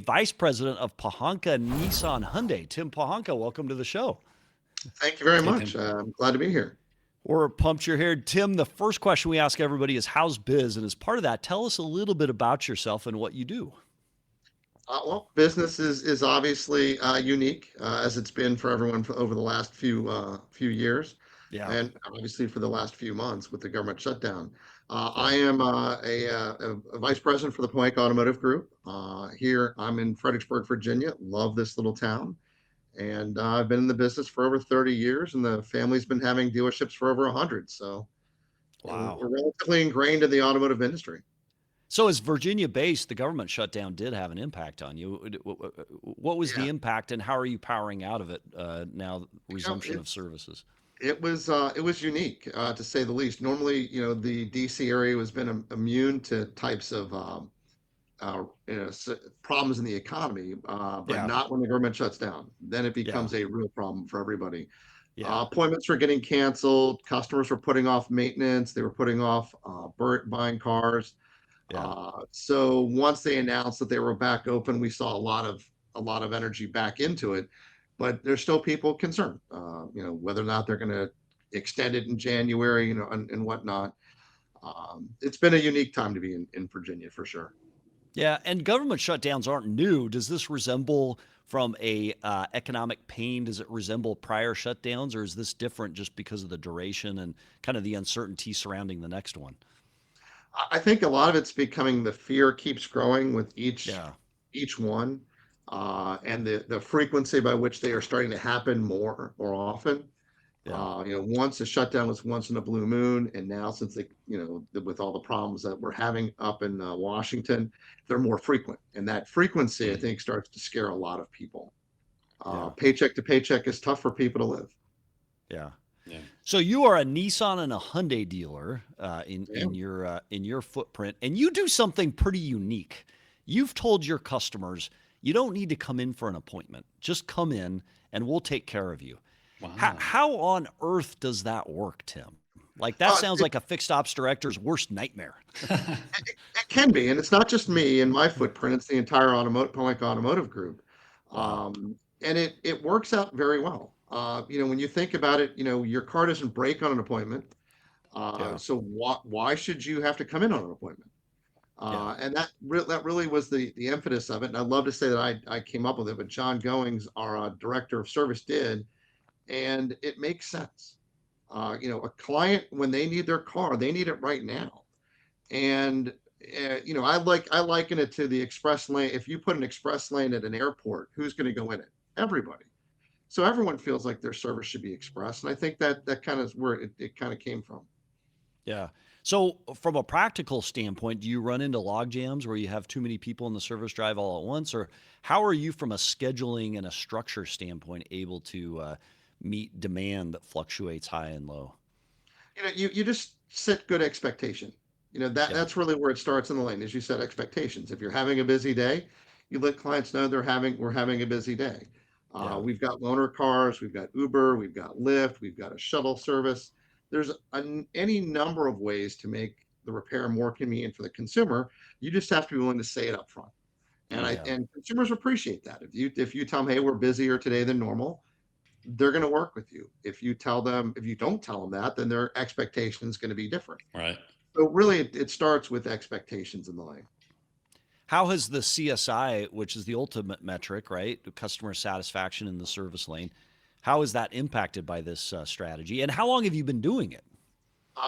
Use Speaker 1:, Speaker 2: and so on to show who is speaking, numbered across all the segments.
Speaker 1: Vice President of Pohanka Nissan Hyundai. Tim Pohanka, welcome to the show.
Speaker 2: Thank you very
Speaker 3: Hey,
Speaker 2: much.
Speaker 3: Tim.
Speaker 2: I'm glad to be here.
Speaker 1: We're pumped you're here. Tim, the first question we ask everybody is how's biz? And as part of that, tell us a little bit about yourself and what you do.
Speaker 2: Well, business is obviously unique as it's been for everyone over the last few years,
Speaker 1: Yeah.
Speaker 2: and obviously for the last few months with the government shutdown. I
Speaker 1: Yeah.
Speaker 2: am a vice president for the Pohanka Automotive Group. Here, I'm in Fredericksburg, Virginia. Love this little town, and I've been in the business for over 30 years, and the family's been having dealerships for over 100. So,
Speaker 1: Wow.
Speaker 2: we're relatively ingrained in the automotive industry.
Speaker 1: So, as Virginia based, the government shutdown did have an impact on you. What was the
Speaker 2: Yeah.
Speaker 1: impact and how are you powering out of it now,
Speaker 2: You know,
Speaker 1: resumption of services?
Speaker 2: it was unique to say the least. Normally, the DC area has been immune to types of problems in the economy, but
Speaker 1: Yeah.
Speaker 2: not when the government shuts down. Then it
Speaker 1: Yeah.
Speaker 2: becomes a real problem for everybody.
Speaker 1: Yeah.
Speaker 2: Appointments were getting canceled. Customers were putting off maintenance. They were putting off buying cars.
Speaker 1: Yeah.
Speaker 2: So once they announced that they were back open, we saw a lot of energy back into it. But there's still people concerned, whether or not they're going to extend it in January, and whatnot. It's been a unique time to be in Virginia for sure.
Speaker 1: Yeah, and government shutdowns aren't new. Does this resemble from a economic pain? Does it resemble prior shutdowns, or is this different just because of the duration and kind of the uncertainty surrounding the next one?
Speaker 2: I think a lot of it's becoming the fear keeps growing with
Speaker 1: Yeah,
Speaker 2: each one, and the frequency by which they are starting to happen more often.
Speaker 1: yeah,
Speaker 2: Once the shutdown was once in a blue moon, and now since with all the problems that we're having up in Washington, they're more frequent, and that frequency I
Speaker 3: Mm.
Speaker 2: think starts to scare a lot of people.
Speaker 1: yeah,
Speaker 2: Paycheck to paycheck is tough for people to live.
Speaker 1: yeah.
Speaker 3: Yeah.
Speaker 1: So you are a Nissan and a Hyundai dealer
Speaker 2: Yeah.
Speaker 1: in your footprint, and you do something pretty unique. You've told your customers you don't need to come in for an appointment; just come in, and we'll take care of you.
Speaker 3: Wow.
Speaker 1: How on earth does that work, Tim? Like that sounds
Speaker 2: It,
Speaker 1: like a fixed ops director's worst nightmare.
Speaker 2: it can be, and it's not just me and my footprint; it's the entire automotive group,
Speaker 1: Wow.
Speaker 2: and it works out very well. When you think about it, your car doesn't break on an appointment.
Speaker 1: Yeah.
Speaker 2: So why should you have to come in on an appointment?
Speaker 1: Yeah.
Speaker 2: And that really was the impetus of it. And I'd love to say that I came up with it, but John Goings, our director of service, did, and it makes sense. A client when they need their car, they need it right now. And I liken it to the express lane. If you put an express lane at an airport, who's going to go in it? Everybody. So everyone feels like their service should be express, and I think that kind of is where it kind of came from.
Speaker 1: Yeah. So, from a practical standpoint, do you run into log jams where you have too many people in the service drive all at once, or how are you, from a scheduling and a structure standpoint, able to meet demand that fluctuates high and low?
Speaker 2: You just set good expectation.
Speaker 1: Yeah.
Speaker 2: That's really where it starts in the lane, as you set expectations. If you're having a busy day, you let clients know we're having a busy day.
Speaker 1: Yeah.
Speaker 2: We've got loaner cars, we've got Uber, we've got Lyft, we've got a shuttle service. There's any number of ways to make the repair more convenient for the consumer. You just have to be willing to say it up front. And
Speaker 3: Mm.
Speaker 2: consumers appreciate that. If you tell them, hey, we're busier today than normal, they're going to work with you. If you don't tell them that, then their expectation is going to be different.
Speaker 3: Right.
Speaker 2: So really, it starts with expectations in the lane.
Speaker 1: How has the CSI, which is the ultimate metric, right, customer satisfaction in the service lane, how is that impacted by this strategy? And how long have you been doing it?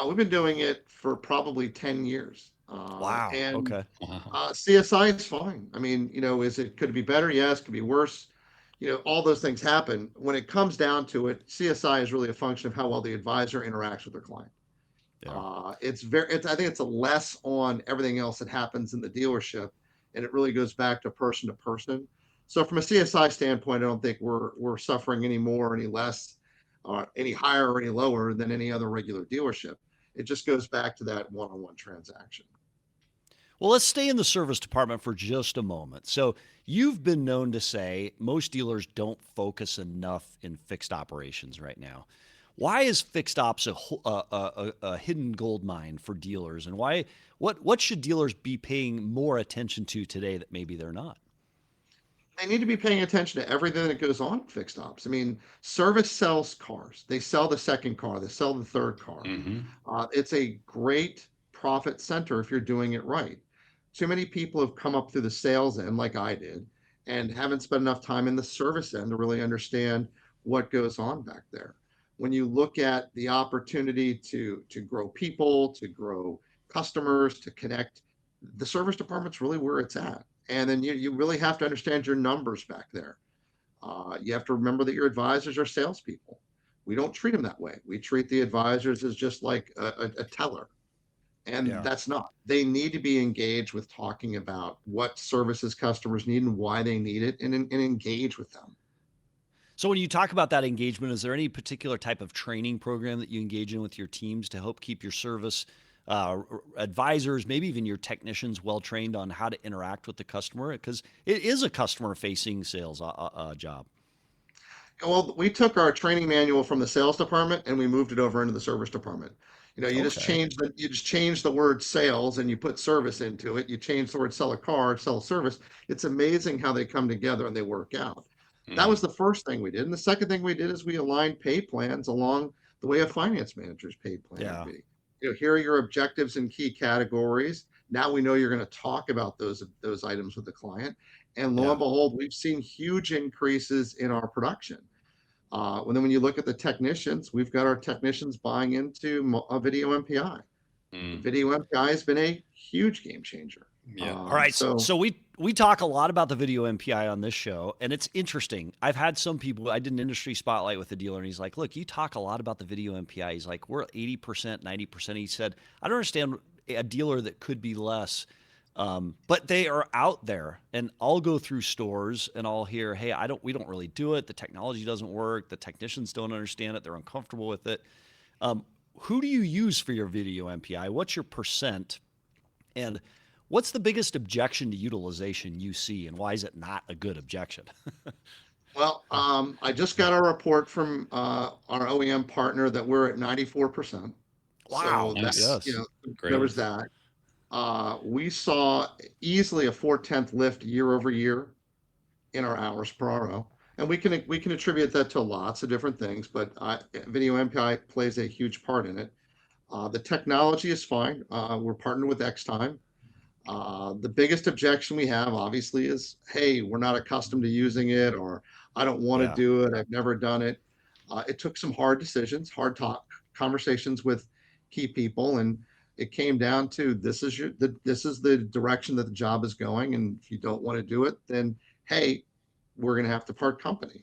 Speaker 2: We've been doing it for probably 10 years.
Speaker 1: Wow.
Speaker 2: And
Speaker 1: Okay.
Speaker 3: Wow.
Speaker 2: CSI is fine. I mean, could it be better? Yes. Could be worse. All those things happen. When it comes down to it, CSI is really a function of how well the advisor interacts with their client.
Speaker 1: Yeah.
Speaker 2: I think it's a less on everything else that happens in the dealership, and it really goes back to person to person. So from a CSI standpoint, I don't think we're suffering any more, or any less, or any higher or any lower than any other regular dealership. It just goes back to that one-on-one transaction.
Speaker 1: Well, let's stay in the service department for just a moment. So, you've been known to say most dealers don't focus enough in fixed operations right now. Why is fixed ops a hidden gold mine for dealers, and what should dealers be paying more attention to today that maybe they're not?
Speaker 2: they need to be paying attention to everything that goes on in fixed ops. I mean, service sells cars. They sell the second car. They sell the third car.
Speaker 3: Hmm.
Speaker 2: It's a great profit center if you're doing it right. Too many people have come up through the sales end, like I did, and haven't spent enough time in the service end to really understand what goes on back there. When you look at the opportunity to grow people, to grow customers, to connect, the service department's really where it's at. And then you really have to understand your numbers back there. You have to remember that your advisors are salespeople. We don't treat them that way. We treat the advisors as just like a teller. And
Speaker 1: Yeah.
Speaker 2: that's not. They need to be engaged with talking about what services customers need and why they need it, and engage with them.
Speaker 1: So when you talk about that engagement, is there any particular type of training program that you engage in with your teams to help keep your service advisors, maybe even your technicians, well trained on how to interact with the customer? Because it is a customer-facing sales job.
Speaker 2: Well, we took our training manual from the sales department and we moved it over into the service department.
Speaker 1: Okay.
Speaker 2: You just change the word sales and you put service into it. You change the word sell a car, sell a service. It's amazing how they come together and they work out. That was
Speaker 3: Hmm.
Speaker 2: the first thing we did. And the second thing we did is we aligned pay plans along the way a finance manager's pay plan would
Speaker 1: Yeah.
Speaker 2: be. Here are your objectives and key categories. Now we know you're going to talk about those items with the client. And lo
Speaker 1: Yeah.
Speaker 2: and behold, we've seen huge increases in our production. And then when you look at the technicians, we've got our technicians buying into a video MPI. The
Speaker 3: Mm.
Speaker 2: video MPI has been a huge game changer.
Speaker 3: Yeah.
Speaker 1: All right. So,
Speaker 2: So
Speaker 1: so we talk a lot about the video MPI on this show, and it's interesting. I've had some people. I did an industry spotlight with a dealer, and he's like, "Look, you talk a lot about the video MPI." He's like, "We're 80%, 90%." He said, "I don't understand a dealer that could be less." But they are out there, and I'll go through stores and I'll hear, "Hey, we don't really do it. The technology doesn't work. The technicians don't understand it. They're uncomfortable with it." Um, who do you use for your video MPI? What's your percent? And what's the biggest objection to utilization you see, and why is it not a good objection?
Speaker 2: Well, I just got a report from our OEM partner that we're at 94%. So
Speaker 1: Wow.
Speaker 2: that,
Speaker 3: Nice.
Speaker 1: Yes.
Speaker 2: there
Speaker 3: Great.
Speaker 2: was that. We saw easily a 4/10 lift year over year in our hours per RO. And we can attribute that to lots of different things, but video MPI plays a huge part in it. The technology is fine. We're partnered with Xtime. The biggest objection we have, obviously, is hey, we're not accustomed to using it, or I don't want to
Speaker 1: Yeah.
Speaker 2: do it. I've never done it. It took some hard decisions, hard talk conversations with key people, and it came down to this is the direction that the job is going, and if you don't want to do it, then hey, we're going to have to part company.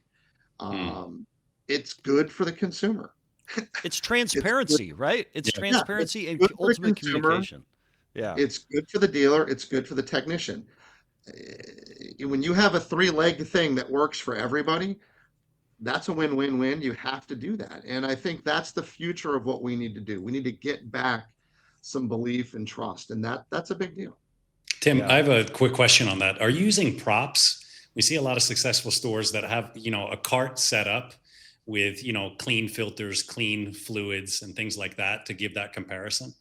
Speaker 3: Mm.
Speaker 2: Um, it's good for the consumer.
Speaker 1: It's
Speaker 2: It's good,
Speaker 1: transparency, right? It's
Speaker 3: Yeah.
Speaker 2: yeah, it's
Speaker 1: transparency and
Speaker 2: good for the
Speaker 1: ultimate
Speaker 2: consumer.
Speaker 1: communication. Yeah.
Speaker 2: It's good for the dealer. It's good for the technician. When you have a three-leg thing that works for everybody, that's a win-win-win. You have to do that. And I think that's the future of what we need to do. We need to get back some belief and trust. And that's a big deal.
Speaker 3: Tim, I
Speaker 1: Yeah.
Speaker 3: have a quick question on that. Are you using props? We see a lot of successful stores that have, a cart set up with, clean filters, clean fluids, and things like that to give that comparison.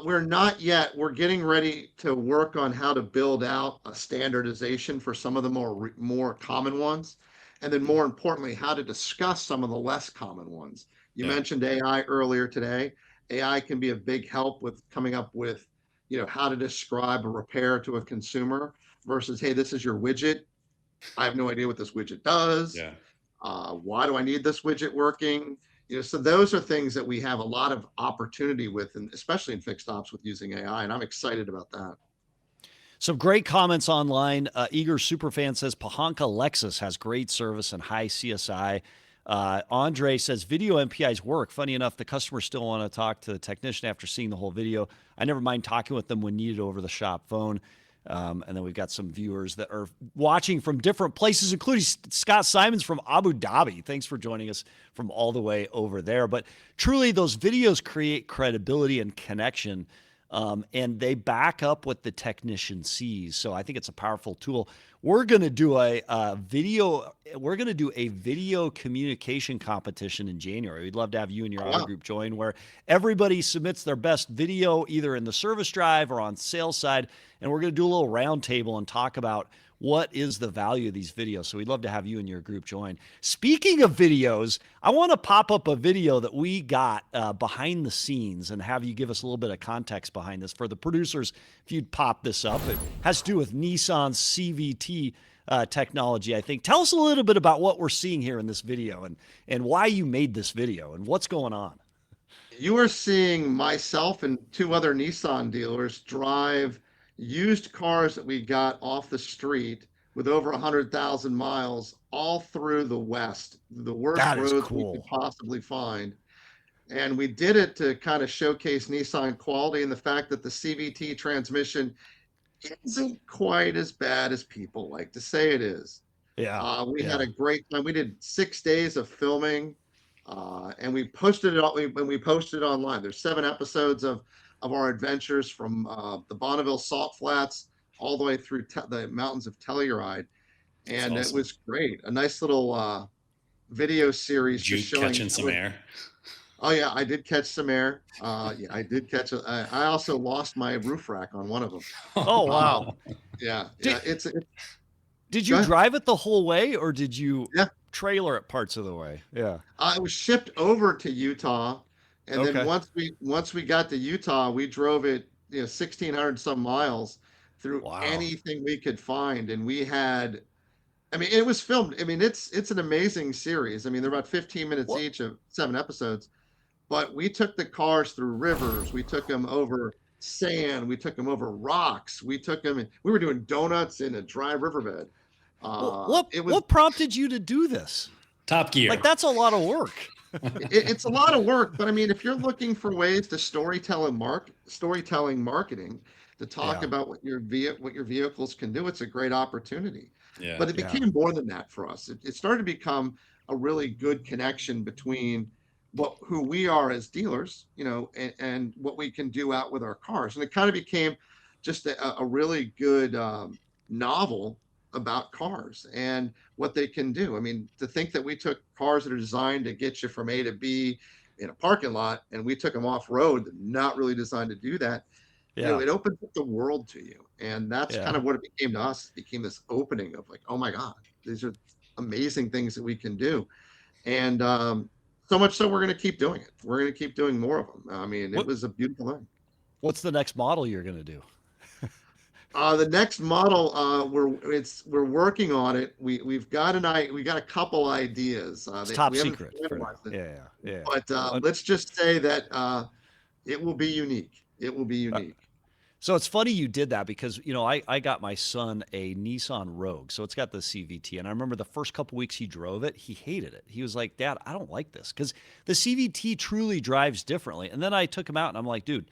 Speaker 2: We're not yet. We're getting ready to work on how to build out a standardization for some of the more common ones, and then more importantly, how to discuss some of the less common ones. You
Speaker 3: Yeah.
Speaker 2: mentioned AI earlier today. AI can be a big help with coming up with, how to describe a repair to a consumer versus, hey, this is your widget. I have no idea what this widget does.
Speaker 3: Yeah.
Speaker 2: Why do I need this widget working? So those are things that we have a lot of opportunity with, and especially in fixed ops with using AI, and I'm excited about that.
Speaker 1: Some great comments online. Eager Superfan says Pohanka Lexus has great service and high CSI. Andre says video MPIs work. Funny enough, the customers still want to talk to the technician after seeing the whole video. I never mind talking with them when needed over the shop phone. And then we've got some viewers that are watching from different places, including Scott Simons from Abu Dhabi. Thanks for joining us from all the way over there. But truly, those videos create credibility and connection, and they back up what the technician sees. So I think it's a powerful tool. We're going to do a video. We're going to do a video communication competition in January. We'd love to have you and your
Speaker 2: Oh,
Speaker 1: auto
Speaker 2: wow.
Speaker 1: group join, where everybody submits their best video either in the service drive or on sales side, and we're going to do a little roundtable and talk about what is the value of these videos. So we'd love to have you and your group join. Speaking of videos, I want to pop up a video that we got behind the scenes and have you give us a little bit of context behind this. For the producers, if you'd pop this up, it has to do with Nissan's CVT technology, I think. Tell us a little bit about what we're seeing here in this video and why you made this video and what's going on.
Speaker 2: You are seeing myself and two other Nissan dealers drive used cars that we got off the street with over 100,000 miles all through the West, the worst
Speaker 1: That is
Speaker 2: roads we could
Speaker 1: cool.
Speaker 2: possibly find. And we did it to kind of showcase Nissan quality and the fact that the CVT transmission isn't quite as bad as people like to say it is.
Speaker 1: Yeah.
Speaker 2: We had
Speaker 1: Yeah.
Speaker 2: a great time. We did 6 days of filming, and we posted it. When we posted it online, there's 7 episodes of our adventures from the Bonneville Salt Flats all the way through the mountains of Telluride,
Speaker 3: That's
Speaker 2: and it
Speaker 3: awesome.
Speaker 2: was great. A nice little video series
Speaker 3: Did you
Speaker 2: just showing.
Speaker 3: catching some air?
Speaker 2: Oh yeah, I did catch some air. Yeah, I did catch. I also lost my roof rack on one of them.
Speaker 1: Oh, wow.
Speaker 2: Yeah,
Speaker 1: Did,
Speaker 2: yeah. It's
Speaker 1: did
Speaker 2: Go
Speaker 1: you
Speaker 2: ahead.
Speaker 1: drive it the whole way or did you
Speaker 2: Yeah.
Speaker 1: trailer it parts of the way? Yeah.
Speaker 2: It was shipped over to Utah, and then
Speaker 1: Okay.
Speaker 2: once we got to Utah, we drove it 1,600 some miles through
Speaker 1: Wow.
Speaker 2: anything we could find, and we had. I mean, it was filmed. I mean, it's an amazing series. I mean, they're about 15 minutes
Speaker 1: What?
Speaker 2: each of 7 episodes, but we took the cars through rivers, we took them over sand, we took them over rocks, we took them. We were doing donuts in a dry riverbed. It was
Speaker 1: What prompted you to do this?
Speaker 3: Top Gear.
Speaker 1: Like that's a lot of work.
Speaker 2: it's a lot of work, but I mean, if you're looking for ways to storytelling marketing to talk
Speaker 1: Yeah.
Speaker 2: about what your vehicles can do, it's a great opportunity.
Speaker 3: Yeah.
Speaker 2: But it
Speaker 1: Yeah.
Speaker 2: became more than that for us. It started to become a really good connection between who we are as dealers, and what we can do out with our cars, and it kind of became just a really good novel about cars and what they can do. I mean, to think that we took cars that are designed to get you from A to B in a parking lot and we took them off road, not really designed to do that,
Speaker 1: Yeah.
Speaker 2: it opens up the world to you. And that's kind
Speaker 1: Yeah.
Speaker 2: of what it became to us. It became this opening of like, oh my God, these are amazing things that we can do. And so much so we're going to keep doing it. We're going to keep doing more of them. I mean, it
Speaker 1: What
Speaker 2: was a beautiful thing.
Speaker 1: what's the next model you're going to do?
Speaker 2: The next model, we're working on it. We got a couple ideas.
Speaker 1: It's top
Speaker 2: We haven't
Speaker 1: secret for now.
Speaker 2: finalized it,
Speaker 1: Yeah. Yeah.
Speaker 2: but
Speaker 1: Yeah.
Speaker 2: let's just say that it will be unique. It will be
Speaker 1: Uh,
Speaker 2: unique.
Speaker 1: So it's funny you did that because, I got my son a Nissan Rogue. So it's got the CVT. And I remember the first couple weeks he drove it, he hated it. He was like, Dad, I don't like this because the CVT truly drives differently. And then I took him out and I'm like, dude,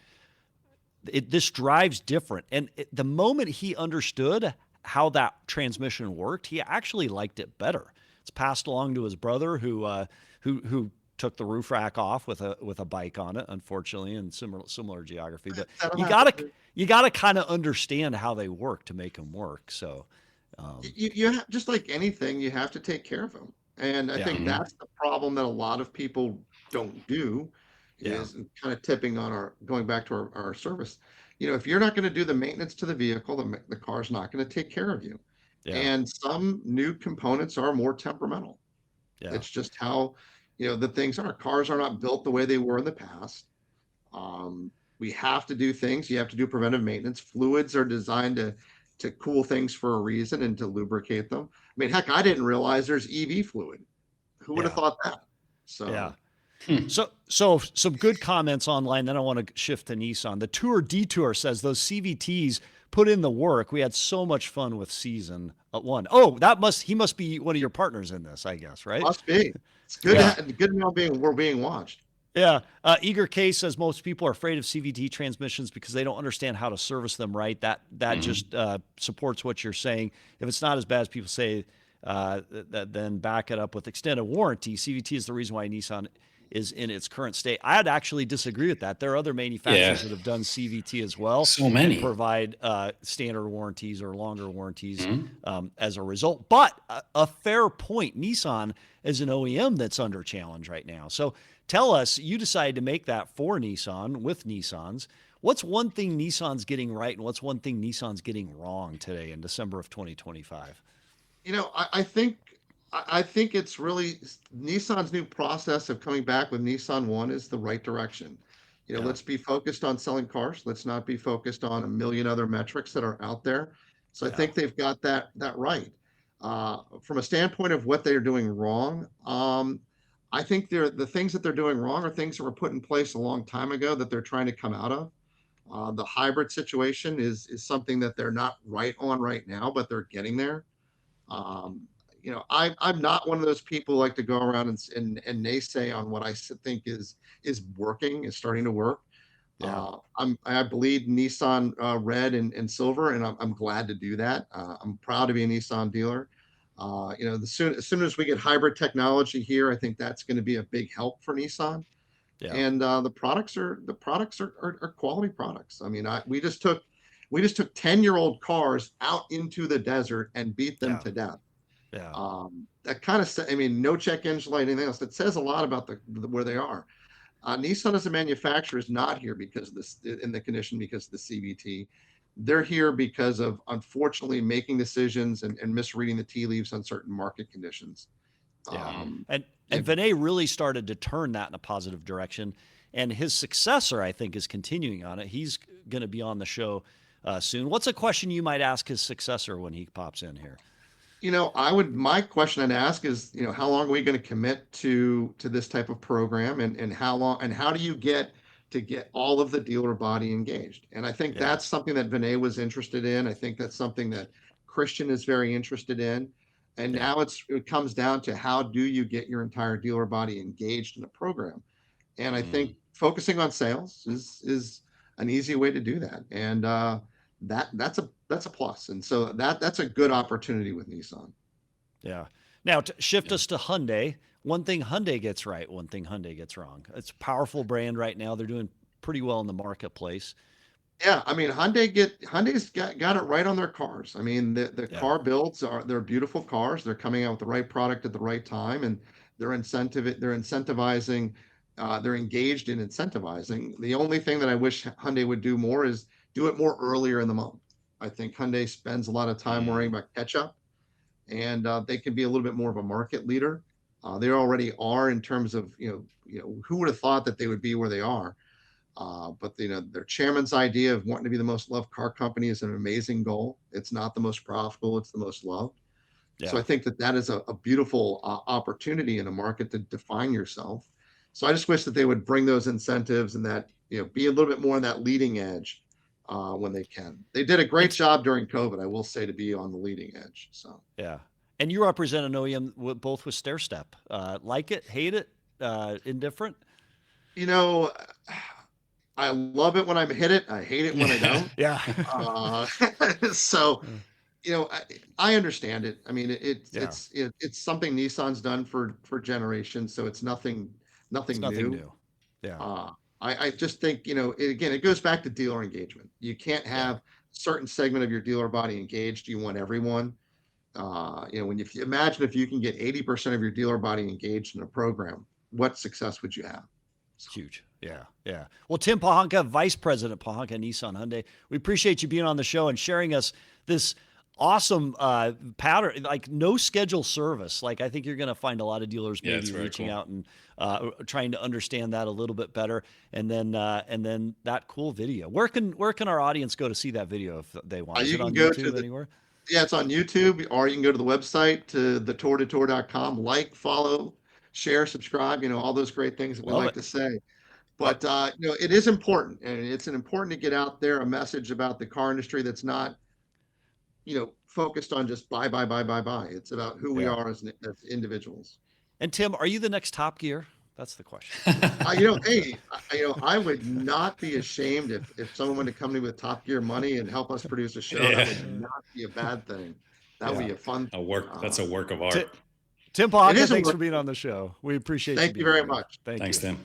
Speaker 1: this drives different. And the moment he understood how that transmission worked, he actually liked it better. It's passed along to his brother who took the roof rack off with a bike on it, unfortunately, in similar geography. But
Speaker 2: That'll
Speaker 1: you
Speaker 2: happen.
Speaker 1: gotta kind of understand how they work to make them work. So,
Speaker 2: You have, just like anything, you have to take care of them. And I
Speaker 1: yeah,
Speaker 2: think that's the problem that a lot of people don't do
Speaker 1: yeah,
Speaker 2: is kind of tipping on going back to our service. If you're not going to do the maintenance to the vehicle, the car's not going to take care of you.
Speaker 1: yeah,
Speaker 2: And some new components are more temperamental.
Speaker 1: yeah,
Speaker 2: It's just how, the things are. Cars are not built the way they were in the past. We have to do things. You have to do preventive maintenance. Fluids are designed to cool things for a reason and to lubricate them. I mean, heck, I didn't realize there's EV fluid. Who would have
Speaker 1: yeah,
Speaker 2: thought that?
Speaker 1: yeah.
Speaker 2: So
Speaker 1: So some good comments online. Then I want to shift to Nissan. The Tour Detour says those CVTs put in the work. We had so much fun with season one. Oh, he must be one of your partners in this, I guess, right?
Speaker 2: must be. It's good.
Speaker 1: Yeah.
Speaker 2: Good to know we're being watched.
Speaker 1: Yeah. Eager Case says most people are afraid of CVT transmissions because they don't understand how to service them right. That just supports what you're saying. If it's not as bad as people say, then back it up with extended warranty. CVT is the reason why Nissan is in its current state. I'd actually disagree with that. There are other manufacturers that have done CVT as well.
Speaker 3: So many.
Speaker 1: And provide standard warranties or longer warranties as a result. But a fair point. Nissan is an OEM that's under challenge right now. So tell us, you decided to make that for Nissan with Nissans. What's one thing Nissan's getting right, and what's one thing Nissan's getting wrong today in December of 2025?
Speaker 2: I think it's really Nissan's new process of coming back with Nissan One is the right direction.
Speaker 1: Yeah,
Speaker 2: Let's be focused on selling cars. Let's not be focused on a million other metrics that are out there. So I
Speaker 1: yeah,
Speaker 2: think they've got that right. From a standpoint of what they're doing wrong, I think the things that they're doing wrong are things that were put in place a long time ago that they're trying to come out of. The hybrid situation is something that they're not right on right now, but they're getting there. Um, I'm not one of those people who like to go around and naysay on what think is working, is starting to work.
Speaker 1: yeah,
Speaker 2: I bleed Nissan red and silver, and I'm glad to do that. I'm proud to be a Nissan dealer. As soon as we get hybrid technology here, I think that's going to be a big help for Nissan.
Speaker 1: yeah,
Speaker 2: And the products are quality products. I mean, we just took 10-year-old cars out into the desert and beat them
Speaker 1: yeah,
Speaker 2: to death.
Speaker 1: yeah,
Speaker 2: That kind of, I mean, no check engine light, anything else. That says a lot about where they are. Nissan as a manufacturer is not here because of this in the condition because of the CVT. They're here because of unfortunately making decisions and misreading the tea leaves on certain market conditions.
Speaker 1: yeah.
Speaker 2: Um,
Speaker 1: And Vinay really started to turn that in a positive direction. And his successor, I think, is continuing on it. He's going to be on the show soon. What's a question you might ask his successor when he pops in here?
Speaker 2: my question I'd ask is, how long are we going to commit to this type of program, and how do you get all of the dealer body engaged? And I think
Speaker 1: Yeah,
Speaker 2: that's something that Vinay was interested in. I think that's something that Christian is very interested in. And
Speaker 1: yeah.
Speaker 2: now it comes down to how do you get your entire dealer body engaged in a program? And I think
Speaker 3: Mm.
Speaker 2: focusing on sales is an easy way to do that. And that's a plus. And so that's a good opportunity with Nissan.
Speaker 1: Yeah. Now, to shift
Speaker 3: Yeah.
Speaker 1: us to Hyundai, one thing Hyundai gets right, one thing Hyundai gets wrong. It's a powerful brand right now. They're doing pretty well in the marketplace.
Speaker 2: Yeah, I mean Hyundai's got it right on their cars. I mean the
Speaker 1: Yeah.
Speaker 2: car builds they're beautiful cars. They're coming out with the right product at the right time, and they're incentivizing, they're engaged in incentivizing. The only thing that I wish Hyundai would do more is do it more earlier in the month. I think Hyundai spends a lot of time worrying
Speaker 3: Mm.
Speaker 2: about catch up, and they can be a little bit more of a market leader. They already are in terms of who would have thought that they would be where they are. But their chairman's idea of wanting to be the most loved car company is an amazing goal. It's not the most profitable; it's the most loved. So I
Speaker 1: Yeah.
Speaker 2: think that is a beautiful opportunity in a market to define yourself. So I just wish that they would bring those incentives and that be a little bit more on that leading edge when they can. They did a great
Speaker 1: And
Speaker 2: job during COVID, I will say, to be on the leading edge. So
Speaker 1: yeah. And you represent an OEM both with stair step. Like it, hate it, indifferent.
Speaker 2: you know, I love it when I hit it. I hate it when I don't.
Speaker 1: Yeah.
Speaker 2: Uh, so I understand it. I mean,
Speaker 1: Yeah.
Speaker 2: it's something Nissan's done for generations, so it's
Speaker 1: It's
Speaker 2: nothing
Speaker 1: nothing
Speaker 2: new.
Speaker 1: new. Yeah.
Speaker 2: Uh, I just think again, it goes back to dealer engagement. You can't
Speaker 1: Yeah.
Speaker 2: have a certain segment of your dealer body engaged. You want everyone. When if you imagine if you can get 80% of your dealer body engaged in a program, what success would you have? So,
Speaker 1: Huge. Yeah. Yeah. Well, Tim Pohanka, Vice President Pohanka Nissan Hyundai, we appreciate you being on the show and sharing us this awesome pattern, like no schedule service. Like I think you're going to find a lot of dealers
Speaker 3: Yeah,
Speaker 1: maybe
Speaker 3: it's very
Speaker 1: reaching
Speaker 3: cool.
Speaker 1: out and trying to understand that a little bit better. And then that cool video. Where can our audience go to see that video if they want? Is
Speaker 2: you
Speaker 1: it
Speaker 2: can
Speaker 1: on
Speaker 2: go to
Speaker 1: YouTube
Speaker 2: the
Speaker 1: anywhere?
Speaker 2: Yeah, it's on YouTube, or you can go to the website to thetourtour.com, like, follow, share, subscribe, all those great things that we
Speaker 1: Love
Speaker 2: like
Speaker 1: it.
Speaker 2: to say.
Speaker 1: Well,
Speaker 2: But it is important, and it's important to get out there a message about the car industry that's not, focused on just buy, buy, buy, buy, buy. It's about who we
Speaker 1: yeah.
Speaker 2: are as individuals.
Speaker 1: And Tim, are you the next Top Gear? That's the question.
Speaker 2: Hey, I would not be ashamed if someone wanted to come to me with Top Gear money and help us produce a show. That
Speaker 3: Yeah.
Speaker 2: would not be a bad thing. That would
Speaker 1: Yeah.
Speaker 2: be a fun
Speaker 3: A
Speaker 2: thing.
Speaker 3: work. That's a work of
Speaker 1: Ti-
Speaker 3: art.
Speaker 1: Tim
Speaker 2: It
Speaker 1: Pohanka,
Speaker 2: is a
Speaker 1: thanks
Speaker 2: work.
Speaker 1: for being on the show. We appreciate you
Speaker 2: Thank you
Speaker 1: being
Speaker 2: very
Speaker 1: here, man.
Speaker 2: much.
Speaker 1: Thank
Speaker 3: Thanks,
Speaker 1: you.
Speaker 3: Tim.